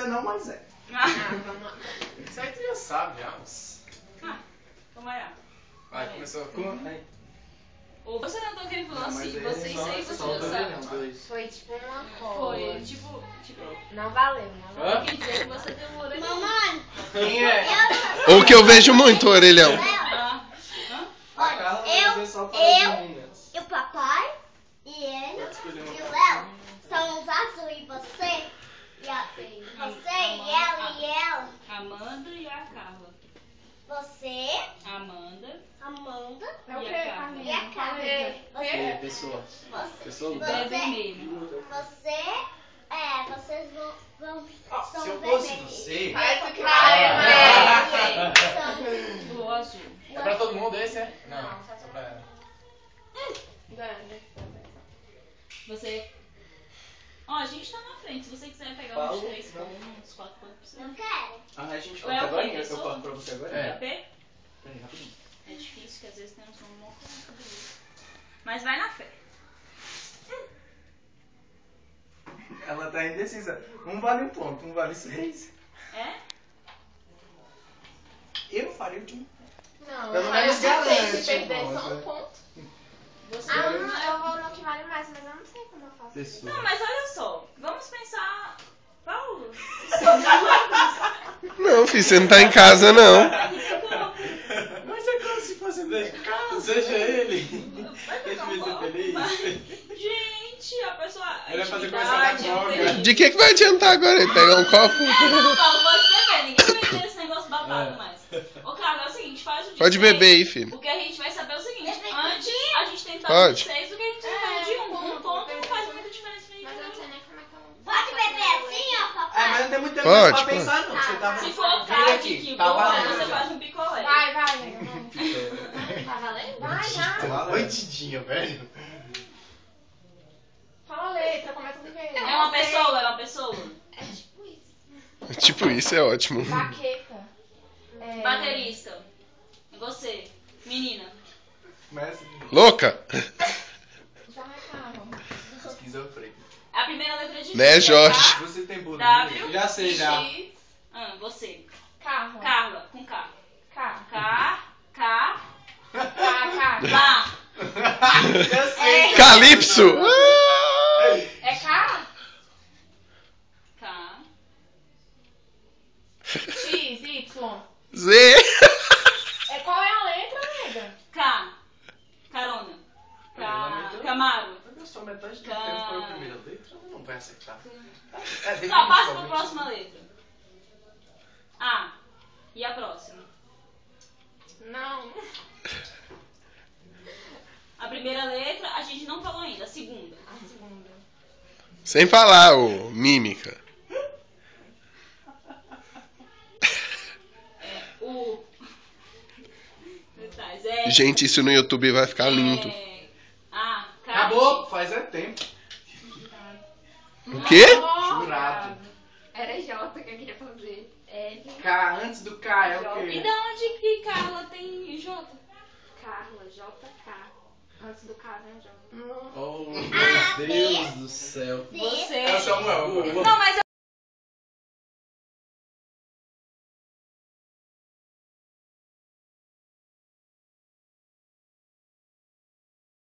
sei não, mas é. Vamos lá. Isso aí tu já sabe, já. Então vai lá. Vai, começou. Ou você não tá querendo falar assim, mas você isso aí você já sabe. Foi tipo uma cola. Foi, tipo... Não valeu, não valeu. Quer dizer que você deu uma orelha. Mamãe, Quem é? O que eu vejo muito, orelhão. Olha, eu, o papai e ele e o Léo são os azul e você e ela e ela. Amanda e a Carla. Você, Amanda Amanda e a Carla. e a Carla. Você, pessoa. você, Pessoa do É vermelho. vocês vão são Se eu fosse vermelhos. você... Faz o que São- O azul. É pra todo mundo esse, é? Não, só pra ela. Você... Ó, a gente tá na frente. Se você quiser pegar uns 3 pontos, 4 pontos, Não você... quero. Ah, a gente Ou é corta o quê? agora? Eu Pessoa? corto pra você agora? É. P? Peraí, rapidinho. É difícil, que às vezes tem uns nomes mó confusos. Mas vai na fé. Ela tá indecisa. Um vale um ponto, um vale 6. É? Eu faria o último. Não, Pelo mas menos se garante, perder irmão, só um né? ponto. Você... Eu vou no que vale mais, mas eu não sei como eu faço. Pessoa. Não, mas olha só. Vamos pensar... Paulo? Não, filho, você não tá em casa, não. Mas é como se fosse dentro de casa. Seja ele. Deixa eu ver ser feliz. Gente, a pessoa... A Ele vai fazer intimidade, coisa da droga. feliz. De que vai adiantar agora? Ele pegar um copo? Paulo, pode beber. Ninguém vai ter esse negócio babado mais. Ô, Carlos, é o seguinte, faz o de Pode seis, beber aí, filho. porque a gente vai saber o seguinte. Antes a gente tentar Pode. de 6 do que a gente tentar de 1. Um ponto não faz muita diferença pra Mas eu não gente. sei nem como é que eu... Pode beber assim, ó, É, papai? mas não tem muito tempo Pode, pra pode. pensar, não. Você tá Se for Vira tarde aqui, que tá boa, valendo você já. faz um picolé. Vai, nega, vamos. Tá valendo? Vai, vai. Bandidinha, velho. Fala a letra, começa do jeito. É uma pessoa, é uma pessoa. É tipo isso. Tipo, isso é ótimo. Baqueta. É... Baterista. Você. Menina. Mas, Louca? Já é carro. esquizofrênico. A primeira letra de Né, é Jorge? K, Você tem bolo? W, Já sei, já. X. Você. Carro. Carla, com K. K. K. K. K. Lá. Eu sei. Calypso! É K? K. X, Y. Z! É, qual é a letra, nega? K. Carona. Camaro. Eu sou metade do tempo para a primeira letra, não vai acertar. Tá, passa pra próxima letra. A. E a próxima? Não. A primeira letra a gente não falou ainda. A segunda. A segunda. Sem falar, ô mímica. U. Detalhes. É. Gente, isso no YouTube vai ficar lindo. A. K. Acabou, faz é tempo. O quê? Jurado. Era J que eu queria fazer. L. K, antes do K é o E quê? da onde que Carla tem J? Carla, JK. Antes do K vem J. Oh, meu Deus do céu. Você. É o Samuel agora. Não, mas